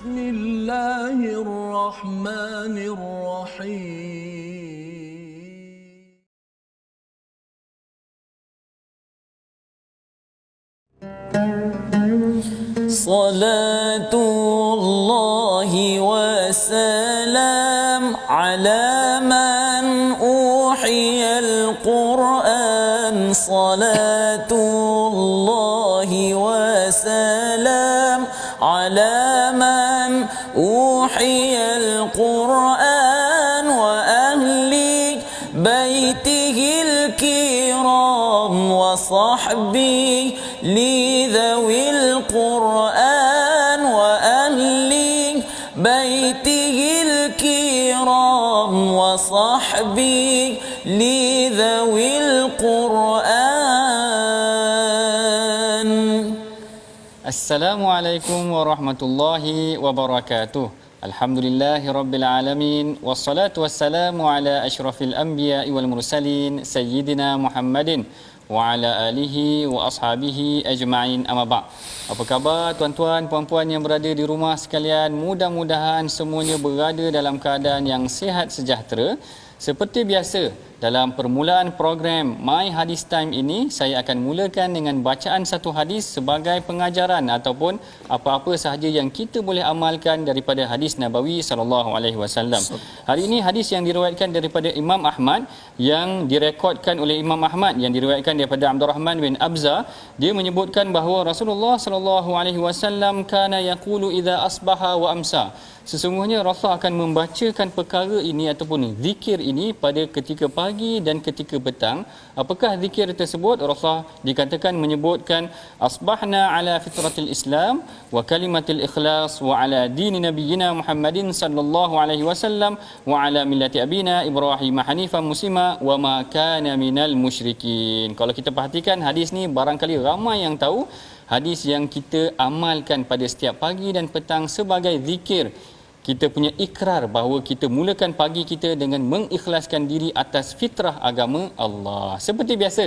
بسم الله الرحمن الرحيم صلاة الله وسلام على من أوحي القرآن صلاة الله وسلام على من أوحي القرآن وأهل بيته الكرام وصحبه لذوي القرآن وأهل بيته الكرام وصحبه لذوي القرآن. Assalamualaikum warahmatullahi wabarakatuh. Alhamdulillahi rabbil alamin wassalatu wassalamu ala asyrafil anbiya'i wal mursalin sayyidina Muhammadin wa ala alihi wa ashabihi ajma'in, amma ba'. Apa khabar tuan-tuan puan-puan yang berada di rumah sekalian? Mudah-mudahan semuanya berada dalam keadaan yang sihat sejahtera. Seperti biasa, dalam permulaan program My Hadis Time ini, saya akan mulakan dengan bacaan satu hadis sebagai pengajaran ataupun apa-apa sahaja yang kita boleh amalkan daripada hadis Nabawi sallallahu alaihi wasallam. Hari ini hadis yang diriwayatkan daripada Imam Ahmad, yang direkodkan oleh Imam Ahmad, yang diriwayatkan daripada Abdul Rahman bin Abza. Dia menyebutkan bahawa Rasulullah sallallahu alaihi wasallam kana yaqulu idza asbaha wa amsa. Sesungguhnya Rasul akan membacakan perkara ini ataupun zikir ini pada ketika pagi dan ketika petang. Apakah zikir tersebut? Rasul dikatakan menyebutkan asbahna ala fitratil Islam wa kalimatil ikhlas wa ala dini nabiyyina Muhammadin sallallahu alaihi wasallam wa ala millati abina Ibrahim hanifan muslima wa ma kana minal musyrikin. Kalau kita perhatikan hadis ni, barangkali ramai yang tahu hadis yang kita amalkan pada setiap pagi dan petang sebagai zikir. Kita punya ikrar bahawa kita mulakan pagi kita dengan mengikhlaskan diri atas fitrah agama Allah. Seperti biasa,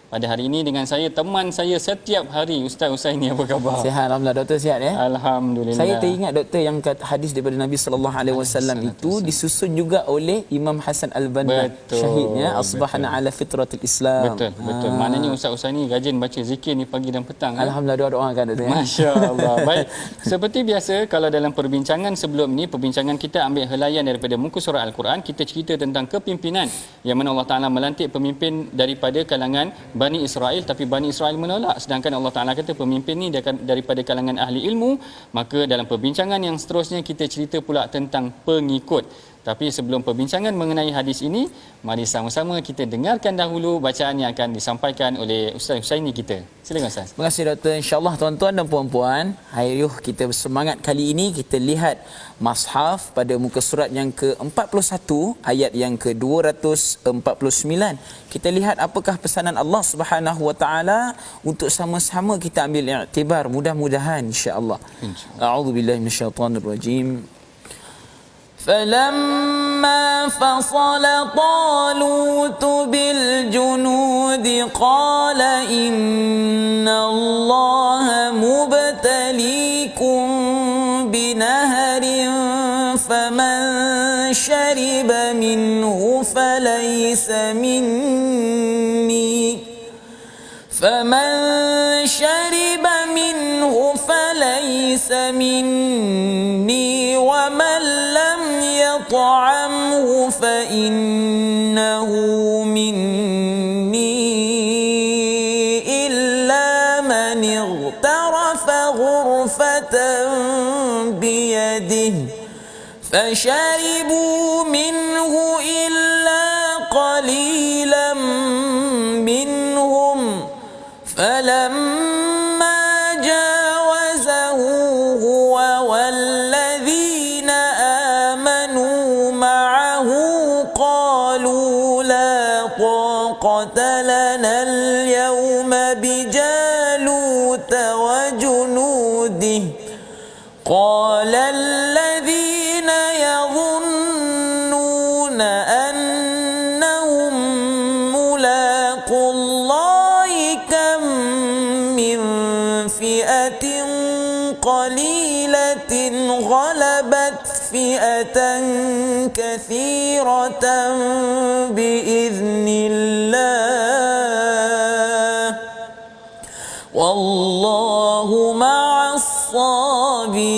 pada hari ini dengan saya, teman saya setiap hari, Ustaz Husaini. Apa khabar? Sihat, alhamdulillah. Doktor sihat ya? Alhamdulillah. Saya teringat doktor yang kata hadis daripada Nabi sallallahu alaihi wasallam itu disusun juga oleh Imam Hasan Al-Banna. Syahidnya asbahna ala fitratil Islam. Betul. Maknanya Ustaz Husaini rajin baca zikir ni pagi dan petang. Alhamdulillah, doa-doakan doktor. Masya-Allah. Baik. Seperti biasa, kalau dalam perbincangan sebelum ni, perbincangan kita ambil helaian daripada muka surat Al-Quran. Kita cerita tentang kepimpinan yang mana Allah Taala melantik pemimpin daripada kalangan Bani Israel, tapi Bani Israel menolak. Sedangkan Allah Ta'ala kata pemimpin ni daripada kalangan ahli ilmu. Maka dalam perbincangan yang seterusnya kita cerita pula tentang pengikut. Tapi sebelum perbincangan mengenai hadis ini, mari sama-sama kita dengarkan dahulu bacaan yang akan disampaikan oleh Ustaz Husaini kita. Silakan Ustaz. Terima kasih doktor. InsyaAllah tuan-tuan dan puan-puan, ayuh kita bersemangat kali ini. Kita lihat Mashaf pada muka surat yang ke-41 ayat yang ke-249. Kita lihat apakah pesanan Allah Subhanahu Wa Taala untuk sama-sama kita ambil iktibar. Mudah-mudahan insya-Allah. A'udzubillahi minasyaitonirrajim. فلما فصل طالوت بالجنود قال إن الله مبتليكم بنهر فمن شرب منه فليس مني ومن لم يطعمه فإنه مني إلا من اغترف غرفة بيده فشربوا منه إلا قليلا منهم فلما جاوزه هو والذين آمنوا معه قالوا لا طاقة لنا اليوم بجالوت وجنوده قال الذين يظنون أنهم ملاقو الله كم من فئة قليلة غلبت فئة كثيرة بإذن الله والله مع الصابرين.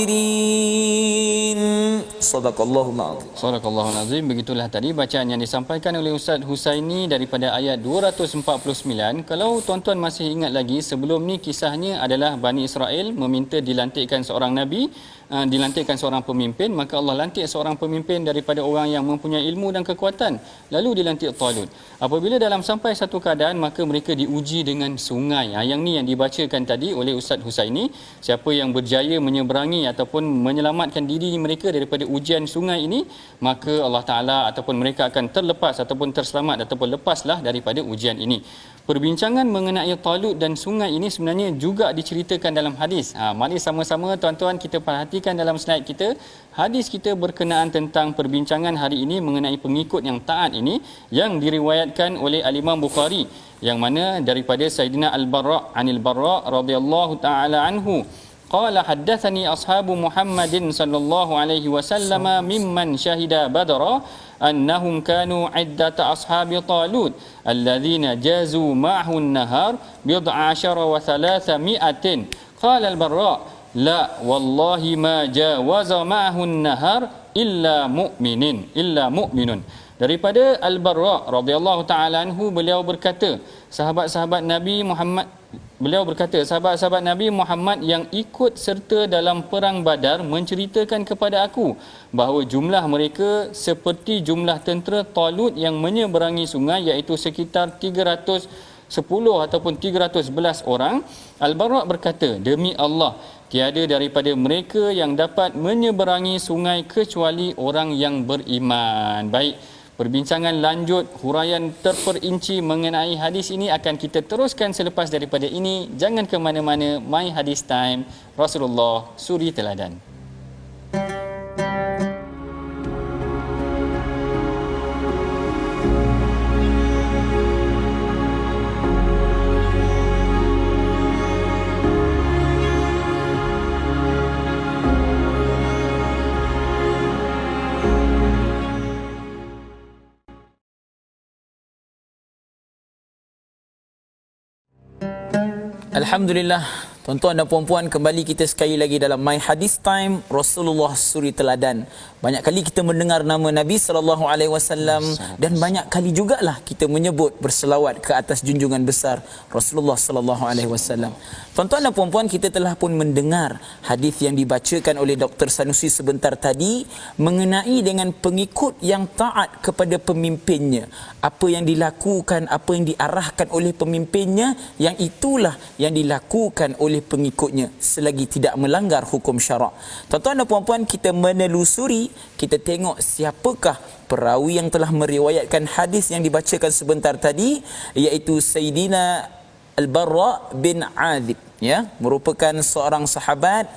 Sadaqallahul azim. Sadaqallahul azim. Begitulah tadi bacaan yang disampaikan oleh Ustaz Husaini daripada ayat 249. Kalau tuan-tuan masih ingat lagi, sebelum ni kisahnya adalah Bani Israel meminta dilantikkan seorang nabi, dilantikkan seorang pemimpin, maka Allah lantik seorang pemimpin daripada orang yang mempunyai ilmu dan kekuatan, lalu dilantik Talut. Apabila dalam sampai satu keadaan, maka mereka diuji dengan sungai. Yang ni yang dibacakan tadi oleh Ustaz Husaini. Siapa yang berjaya menyeberangi ataupun menyelamatkan diri mereka daripada ujian sungai ini, maka Allah Ta'ala ataupun mereka akan terlepas ataupun terselamat ataupun lepaslah daripada ujian ini. Perbincangan mengenai Talut dan sungai ini sebenarnya juga diceritakan dalam hadis. Mari sama-sama tuan-tuan kita perhatikan dalam slide kita. Hadis kita berkenaan tentang perbincangan hari ini mengenai pengikut yang taat ini, yang diriwayatkan oleh Al-Imam Bukhari, yang mana daripada Sayyidina Al-Barra' Anil Barra' radhiyallahu ta'ala anhu qala haddathani ashabu Muhammadin sallallahu alaihi wasallam mimman shahida Badra annahum kanu iddata ashabi Talut alladhina jazu ma'ahu an-nahar bid'a ashara wa thalathami'atin. Qala Al-Barra' la wallahi ma jawaza ma'ahu an-nahar illa mu'minun. Daripada Al-Barra' radhiyallahu ta'ala anhu, beliau berkata, sahabat-sahabat Nabi Muhammad yang ikut serta dalam perang Badar menceritakan kepada aku bahawa jumlah mereka seperti jumlah tentera Talut yang menyeberangi sungai, iaitu sekitar 310 ataupun 311 orang. Al-Barra' berkata, demi Allah, tiada daripada mereka yang dapat menyeberangi sungai kecuali orang yang beriman. Baik, perbincangan lanjut, huraian terperinci mengenai hadis ini akan kita teruskan selepas daripada ini. Jangan ke mana-mana. My Hadis Time, Rasulullah Suri Teladan. Alhamdulillah, tuan-tuan dan puan-puan, kembali kita sekali lagi dalam My Hadis Time, Rasulullah Suri Teladan. Banyak kali kita mendengar nama Nabi sallallahu alaihi wasallam dan banyak kali jugalah kita menyebut berselawat ke atas junjungan besar Rasulullah sallallahu alaihi wasallam. Tuan-tuan dan puan-puan, kita telah pun mendengar hadis yang dibacakan oleh Dr. Sanusi sebentar tadi mengenai dengan pengikut yang taat kepada pemimpinnya. Apa yang dilakukan, apa yang diarahkan oleh pemimpinnya, yang itulah yang dilakukan oleh pengikutnya selagi tidak melanggar hukum syarak. Tuan-tuan dan puan-puan, kita menelusuri, kita tengok siapakah perawi yang telah meriwayatkan hadis yang dibacakan sebentar tadi, iaitu Sayyidina Al-Barra' bin Azib, ya, merupakan seorang sahabat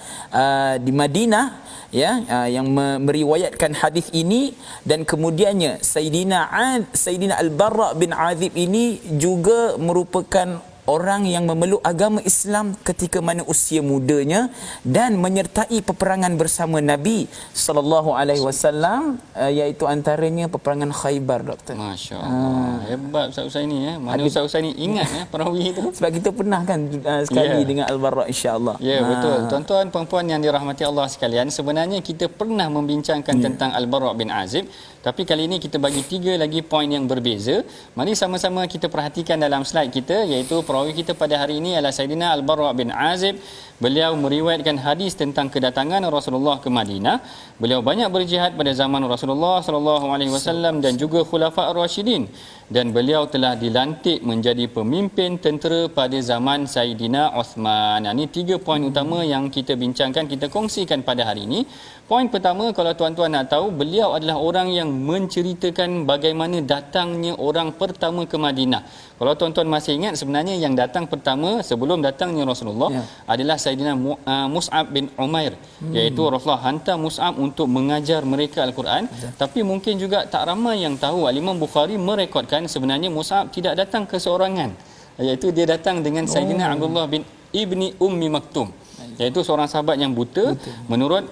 di Madinah, ya, yang meriwayatkan hadis ini. Dan kemudiannya Sayyidina Al-Barra' bin Azib ini juga merupakan orang yang memeluk agama Islam ketika mana usia mudanya dan menyertai peperangan bersama Nabi sallallahu alaihi wasallam, iaitu antaranya peperangan Khaybar, doktor. Masya-Allah. Hebat Ustaz Husaini, Mana Ustaz Husaini ingat perawi itu. Sebab kita pernah kan sekali dengan Al-Barra', insya-Allah. Ya, betul. Tuan-tuan puan-puan yang dirahmati Allah sekalian, sebenarnya kita pernah membincangkan tentang Al-Barra' bin Azib, tapi kali ini kita bagi 3 lagi poin yang berbeza. Mari sama-sama kita perhatikan dalam slide kita, iaitu perawi kita pada hari ini adalah Sayyidina Al-Barra' bin Azib. Beliau meriwayatkan hadis tentang kedatangan Rasulullah ke Madinah. Beliau banyak berjihad pada zaman Rasulullah sallallahu alaihi wasallam dan juga Khulafa' Ar-Rasyidin, dan beliau telah dilantik menjadi pemimpin tentera pada zaman Sayyidina Uthman. Ini 3 poin utama yang kita bincangkan, kita kongsikan pada hari ini. Poin pertama, kalau tuan-tuan nak tahu, beliau adalah orang yang menceritakan bagaimana datangnya orang pertama ke Madinah. Kalau tuan-tuan masih ingat, sebenarnya yang datang pertama sebelum datangnya Rasulullah adalah Sayyidina Mus'ab bin Umair, iaitu Rasulullah hantar Mus'ab untuk mengajar mereka Al-Quran. Tapi mungkin juga tak ramai yang tahu, Al-Imam Bukhari merekodkan sebenarnya Mus'ab tidak datang keseorangan, iaitu dia datang dengan Sayyidina Abdullah bin Ibni Ummi Maktum. iaitu seorang sahabat yang buta. Menurut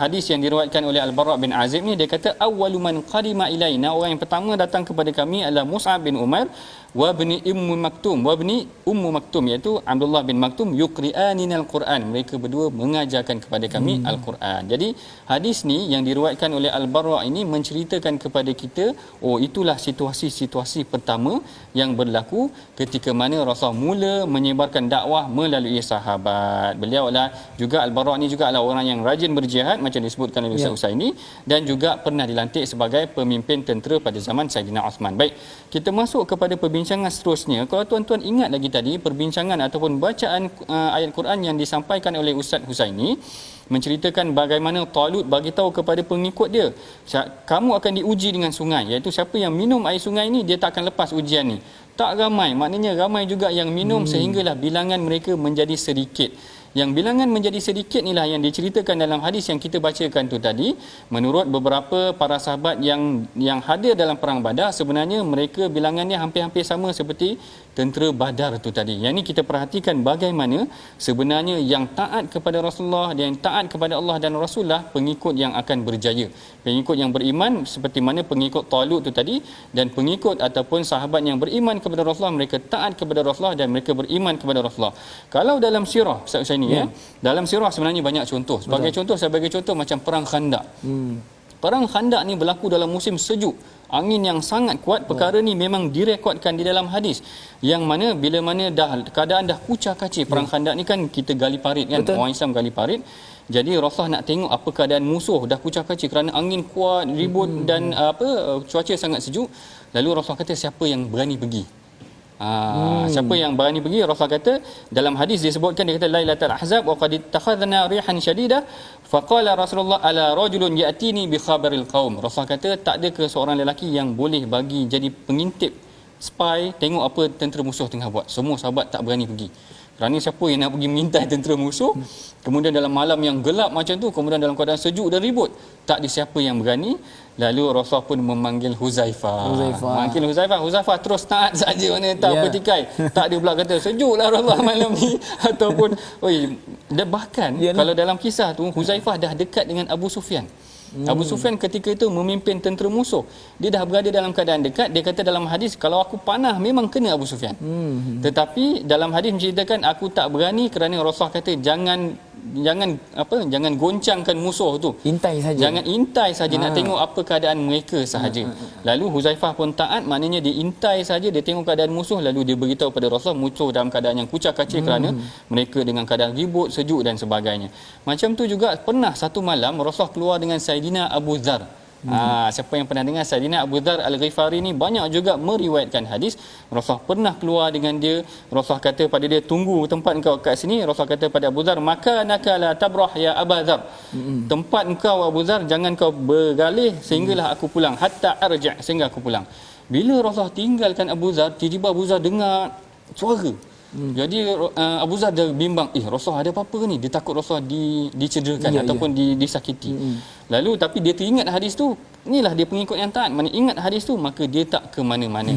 hadis yang diriwayatkan oleh Al-Bara' bin Azib ni, dia kata awwalu man qadima ilaina, orang yang pertama datang kepada kami adalah Mus'ab bin Umair wa ibni Ummu Maktum, iaitu Abdullah bin Maktum, yuqri'anina al-Quran, mereka berdua mengajarkan kepada kami al-Quran. Jadi hadis ni yang diriwayatkan oleh Al-Bara' ini menceritakan kepada kita, oh itulah situasi-situasi pertama yang berlaku ketika mana Rasul mula menyebarkan dakwah melalui sahabat. Beliau adalah juga Al-Bara' ni juga adalah orang yang rajin berjihad macam disebutkan oleh Ustaz Usaini, dan juga pernah dilantik sebagai pemimpin tentera pada zaman Saidina Uthman. Baik, kita masuk kepada perbincangan seterusnya. Kalau tuan-tuan ingat lagi tadi perbincangan ataupun bacaan ayat Quran yang disampaikan oleh Ustaz Husaini menceritakan bagaimana Talut bagi tahu kepada pengikut dia, kamu akan diuji dengan sungai, iaitu siapa yang minum air sungai ni dia tak akan lepas ujian ni. Tak ramai, maknanya ramai juga yang minum sehinggalah bilangan mereka menjadi sedikit. Yang bilangan menjadi sedikit inilah yang diceritakan dalam hadis yang kita bacakan tu tadi. Menurut beberapa para sahabat yang hadir dalam perang Badar, sebenarnya mereka bilangannya hampir-hampir sama seperti tentera Badar tu tadi. Yang ni kita perhatikan bagaimana sebenarnya yang taat kepada Rasulullah, yang taat kepada Allah dan Rasulullah, pengikut yang akan berjaya. Pengikut yang beriman seperti mana pengikut Talut tu tadi, dan pengikut ataupun sahabat yang beriman kepada Rasulullah, mereka taat kepada Rasulullah dan mereka beriman kepada Rasulullah. Kalau dalam sirah Ustaz ni dalam sirah sebenarnya banyak contoh. Sebagai contoh macam perang Khandaq. Perang Khandaq ni berlaku dalam musim sejuk, angin yang sangat kuat. Perkara ni memang direkodkan di dalam hadis, yang mana bila mana keadaan dah kucar-kacir. Perang Khandaq ni kan kita gali parit kan, orang Islam gali parit. Jadi Rasulullah nak tengok apa keadaan musuh, dah kucar-kacir kerana angin kuat, ribut dan cuaca sangat sejuk. Lalu Rasulullah kata siapa yang berani pergi? Siapa yang berani pergi? Rasulullah kata dalam hadis disebutkan, dia kata Lailatul Ahzab wa qad ittakhadna rihan shadidah faqala Rasulullah ala rajulun ya'tini bi khabaril qaum. Rasulullah kata tak ada ke seorang lelaki yang boleh bagi jadi pengintip, spy, tengok apa tentera musuh tengah buat. Semua sahabat tak berani pergi. Kerana siapa yang nak pergi mengintai tentera musuh, kemudian dalam malam yang gelap macam tu, kemudian dalam keadaan sejuk dan ribut, tak ada siapa yang berani. Lalu Rasulullah pun memanggil Huzaifah. Manggil Huzaifah terus taat saja, mana tak bertikai. Tak ada pula kata sejuklah Rasulullah malam ni ataupun bahkan kalau dalam kisah tu Huzaifah dah dekat dengan Abu Sufyan. Abu Sufyan ketika itu memimpin tentera musuh. Dia dah berada dalam keadaan dekat. Dia kata dalam hadis, kalau aku panah memang kena Abu Sufyan. Tetapi dalam hadis menceritakan aku tak berani kerana Rasulullah kata jangan goncangkan musuh tu. Intai saja. Jangan intai saja, nak tengok apa keadaan mereka sahaja. Lalu Huzaifah pun taat, maknanya dia intai saja, dia tengok keadaan musuh, lalu dia beritahu pada Rasulullah musuh dalam keadaan yang kucar-kacir kerana mereka dengan keadaan ribut, sejuk dan sebagainya. Macam tu juga pernah satu malam Rasulullah keluar dengan Saidina Abu Dzar. Siapa yang pernah dengar Saidina Abu Dzar Al-Ghifari ni banyak juga meriwayatkan hadis. Rasulullah pernah keluar dengan dia. Rasulullah kata pada dia, tunggu tempat engkau kat sini. Rasulullah kata pada Abu Dzar, maka nakala tabrah ya Abu Dzar. Tempat engkau Abu Dzar, jangan kau bergalih sehinggalah aku pulang, hatta arja', sehingga aku pulang. Bila Rasulullah tinggalkan Abu Dzar, tiba-tiba Abu Dzar dengar suara. Jadi Abu Dzar dia bimbang, Rasulullah ada apa-apa ni? Dia takut Rasulullah dicederakan ataupun disakiti. Lalu tapi dia teringat hadis tu. Inilah dia pengikut yang taat. Mana ingat hadis tu, maka dia tak ke mana-mana.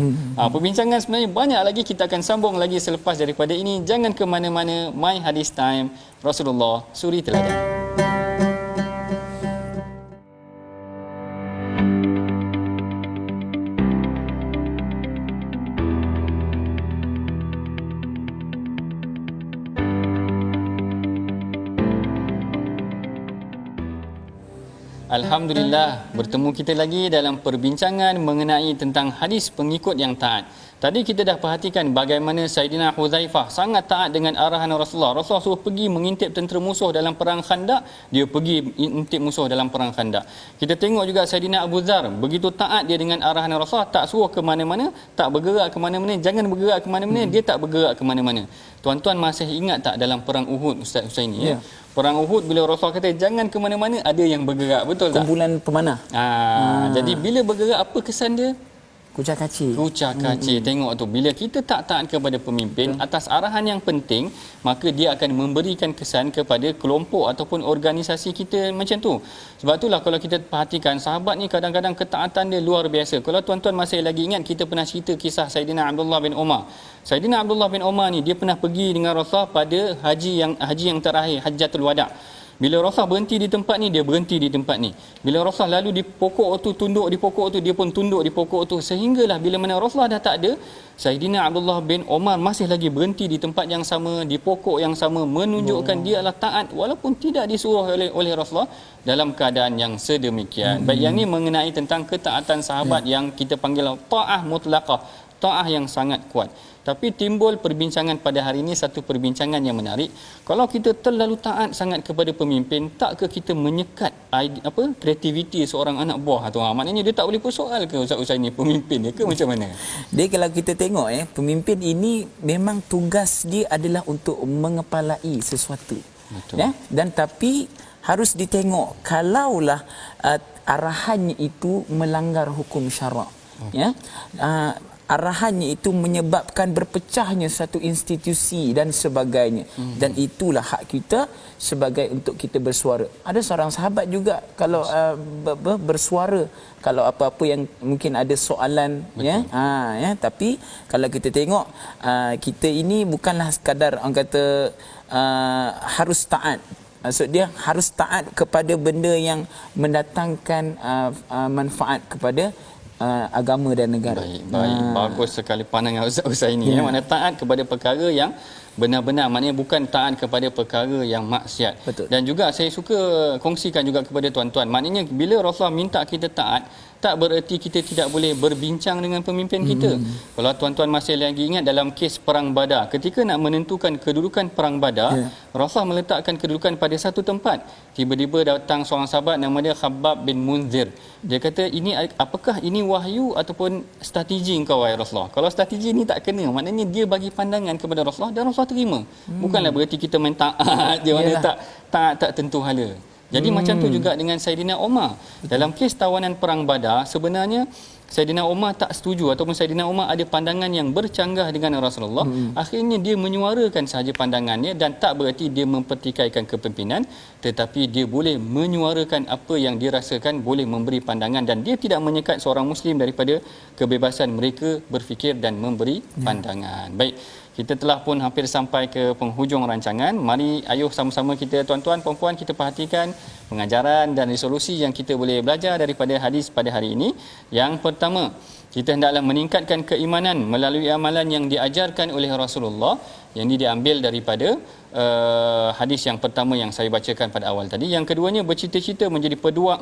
Perbincangan sebenarnya banyak lagi, kita akan sambung lagi selepas daripada ini. Jangan ke mana-mana. My Hadis Time, Rasulullah Suri Teladan. Alhamdulillah, bertemu kita lagi dalam perbincangan mengenai tentang hadis pengikut yang taat. Tadi kita dah perhatikan bagaimana Saidina Huzaifah sangat taat dengan arahan Rasulullah. Rasulullah suruh pergi mengintip tentera musuh dalam perang Khandaq, dia pergi intip musuh dalam perang Khandaq. Kita tengok juga Saidina Abu Dzar, begitu taat dia dengan arahan Rasulullah, tak suruh ke mana-mana, tak bergerak ke mana-mana, jangan bergerak ke mana-mana, dia tak bergerak ke mana-mana. Tuan-tuan masih ingat tak dalam perang Uhud Ustaz Husaini? Perang Uhud bila Rasulullah kata jangan ke mana-mana, ada yang bergerak, betul tak? Kumpulan pemanah. Jadi bila bergerak apa kesan dia? Kucak-kacir. Tengok tu, bila kita tak taat kepada pemimpin atas arahan yang penting, maka dia akan memberikan kesan kepada kelompok ataupun organisasi kita macam tu. Sebab itulah kalau kita perhatikan, sahabat ni kadang-kadang ketaatan dia luar biasa. Kalau tuan-tuan masih lagi ingat, kita pernah cerita kisah Saidina Abdullah bin Umar. Saidina Abdullah bin Umar ni dia pernah pergi dengan Rasulullah pada haji yang terakhir, Hajjatul Wada'. Bila Rasulullah berhenti di tempat ni, dia berhenti di tempat ni. Bila Rasulullah lalu di pokok tu, tunduk di pokok tu, dia pun tunduk di pokok tu. Sehinggalah bila mana Rasulullah dah tak ada, Saidina Abdullah bin Umar masih lagi berhenti di tempat yang sama, di pokok yang sama, menunjukkan dia adalah taat walaupun tidak disuruh oleh Rasulullah dalam keadaan yang sedemikian. Baik, yang ni mengenai tentang ketaatan sahabat yang kita panggil ta'ah mutlaqah, ta'ah yang sangat kuat. Tapi timbul perbincangan pada hari ini, satu perbincangan yang menarik. Kalau kita terlalu taat sangat kepada pemimpin, tak ke kita menyekat kreativiti seorang anak buah tu? Maknanya dia tak boleh persoal ke Ustaz ini pemimpin dia ke macam mana? Dia kalau kita tengok pemimpin ini memang tugas dia adalah untuk mengepalai sesuatu. Betul. Ya? Dan tapi harus ditengok kalaulah arahannya itu melanggar hukum syarak. Ya. Arahannya itu menyebabkan berpecahnya satu institusi dan sebagainya. Dan itulah hak kita sebagai untuk kita bersuara. Ada seorang sahabat juga kalau bersuara kalau apa-apa yang mungkin ada soalan. Tapi kalau kita tengok kita ini bukanlah sekadar orang kata harus taat. Maksud dia harus taat kepada benda yang mendatangkan manfaat kepada agama dan negara. Baik. Bagus sekali pandangan Ustaz ini. Maknanya taat kepada perkara yang benar-benar, maknanya bukan taat kepada perkara yang maksiat. Betul. Dan juga saya suka kongsikan juga kepada tuan-tuan, maknanya bila Rasulullah minta kita taat, tak bererti kita tidak boleh berbincang dengan pemimpin kita. Kalau tuan-tuan masih lagi ingat dalam kes perang Badar, ketika nak menentukan kedudukan perang Badar, Rasulullah meletakkan kedudukan pada satu tempat. Tiba-tiba datang seorang sahabat nama dia Khabbab bin Munzir. Dia kata, ini apakah ini wahyu ataupun strategi engkau wahai Rasulullah? Kalau strategi ni tak kena, maknanya dia bagi pandangan kepada Rasulullah dan Rasulullah terima. Bukanlah bererti kita main taat je, mana tak tentu hala. Jadi macam tu juga dengan Saidina Umar. Dalam kes tawanan perang Badar, sebenarnya Saidina Umar tak setuju ataupun Saidina Umar ada pandangan yang bercanggah dengan Rasulullah. Akhirnya dia menyuarakan sahaja pandangannya dan tak bererti dia mempertikaikan kepimpinan, tetapi dia boleh menyuarakan apa yang dia rasakan, boleh memberi pandangan dan dia tidak menyekat seorang Muslim daripada kebebasan mereka berfikir dan memberi pandangan. Baik. Kita telah pun hampir sampai ke penghujung rancangan. Mari ayuh sama-sama kita tuan-tuan puan-puan kita perhatikan pengajaran dan resolusi yang kita boleh belajar daripada hadis pada hari ini. Yang pertama, kita hendaklah meningkatkan keimanan melalui amalan yang diajarkan oleh Rasulullah. Yang ini diambil daripada hadis yang pertama yang saya bacakan pada awal tadi. Yang keduanya, bercita-cita menjadi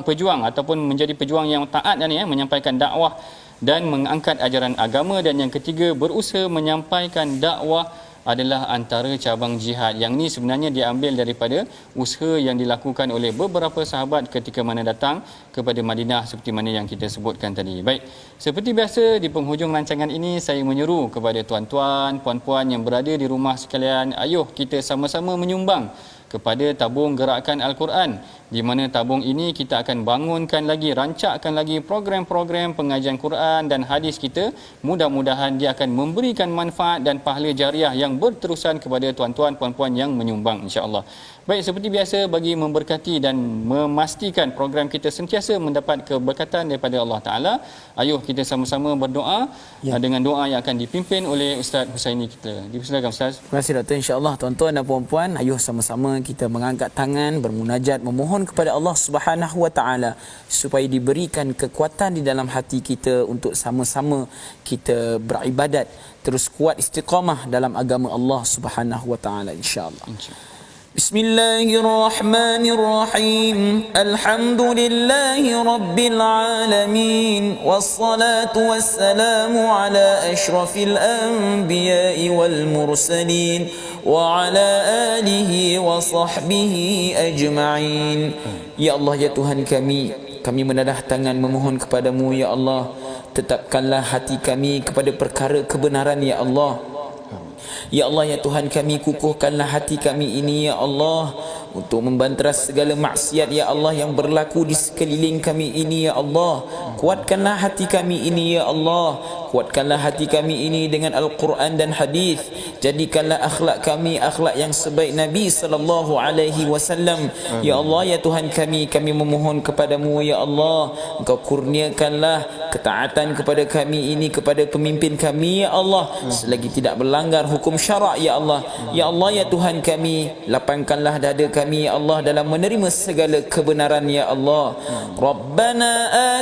pejuang ataupun menjadi pejuang yang taat dan menyampaikan dakwah dan mengangkat ajaran agama. Dan yang ketiga, berusaha menyampaikan dakwah adalah antara cabang jihad. Yang ni sebenarnya diambil daripada usaha yang dilakukan oleh beberapa sahabat ketika mana datang kepada Madinah seperti mana yang kita sebutkan tadi. Baik, seperti biasa di penghujung rancangan ini saya menyeru kepada tuan-tuan, puan-puan yang berada di rumah sekalian, ayuh kita sama-sama menyumbang kepada tabung gerakan Al-Quran, di mana tabung ini kita akan bangunkan lagi, rancakkan lagi program-program pengajian Quran dan hadis kita. Mudah-mudahan dia akan memberikan manfaat dan pahala jariah yang berterusan kepada tuan-tuan puan-puan yang menyumbang, insya-Allah. Baik, seperti biasa bagi memberkati dan memastikan program kita sentiasa mendapat keberkatan daripada Allah Taala, ayuh kita sama-sama berdoa dengan doa yang akan dipimpin oleh Ustaz Husaini kita. Dipersilakan Ustaz. Terima kasih Doktor. Insya-Allah tuan-tuan dan puan-puan, ayuh sama-sama kita mengangkat tangan, bermunajat, memohon kepada Allah Subhanahu Wa Taala supaya diberikan kekuatan di dalam hati kita untuk sama-sama kita beribadat, terus kuat istiqamah dalam agama Allah Subhanahu Wa Taala, insya-Allah. Bismillahirrahmanirrahim. Alhamdulillahi rabbil alamin. Wassalatu wassalamu ala asyrafil anbiya'i wal mursalin wa ala alihi wa sahbihi ajma'in. Ya Allah, ya Tuhan kami menadah tangan memohon kepadamu, ya Allah, tetapkanlah hati kami kepada perkara kebenaran, ya Allah. Ya Allah, ya Tuhan kami, kukuhkanlah hati kami ini ya Allah untuk membanteras segala maksiat ya Allah yang berlaku di sekeliling kami ini ya Allah. Kuatkanlah hati kami ini ya Allah, kuatkanlah hati kami ini dengan Al-Quran dan hadis. Jadikanlah akhlak kami akhlak yang sebaik Nabi sallallahu alaihi wasallam. Ya Allah, ya Tuhan kami memohon kepadamu ya Allah, Engkau kurniakanlah ketaatan kepada kami ini, kepada pemimpin kami ya Allah, selagi tidak melanggar hukum syarak ya Allah. Ya Allah, ya Tuhan kami, lapangkanlah dada kami ya Allah dalam menerima segala kebenaran ya Allah. Rabbana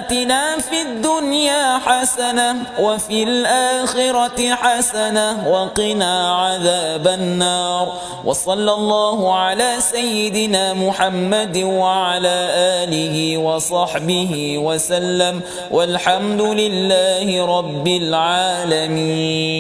atina fid dunya hasanah wa fil akhirati hasanah wa qina adzaban nar. Wa sallallahu ala sayyidina Muhammad wa ala alihi wa sahbihi wa sallam. Walhamdulillahi rabbil alamin.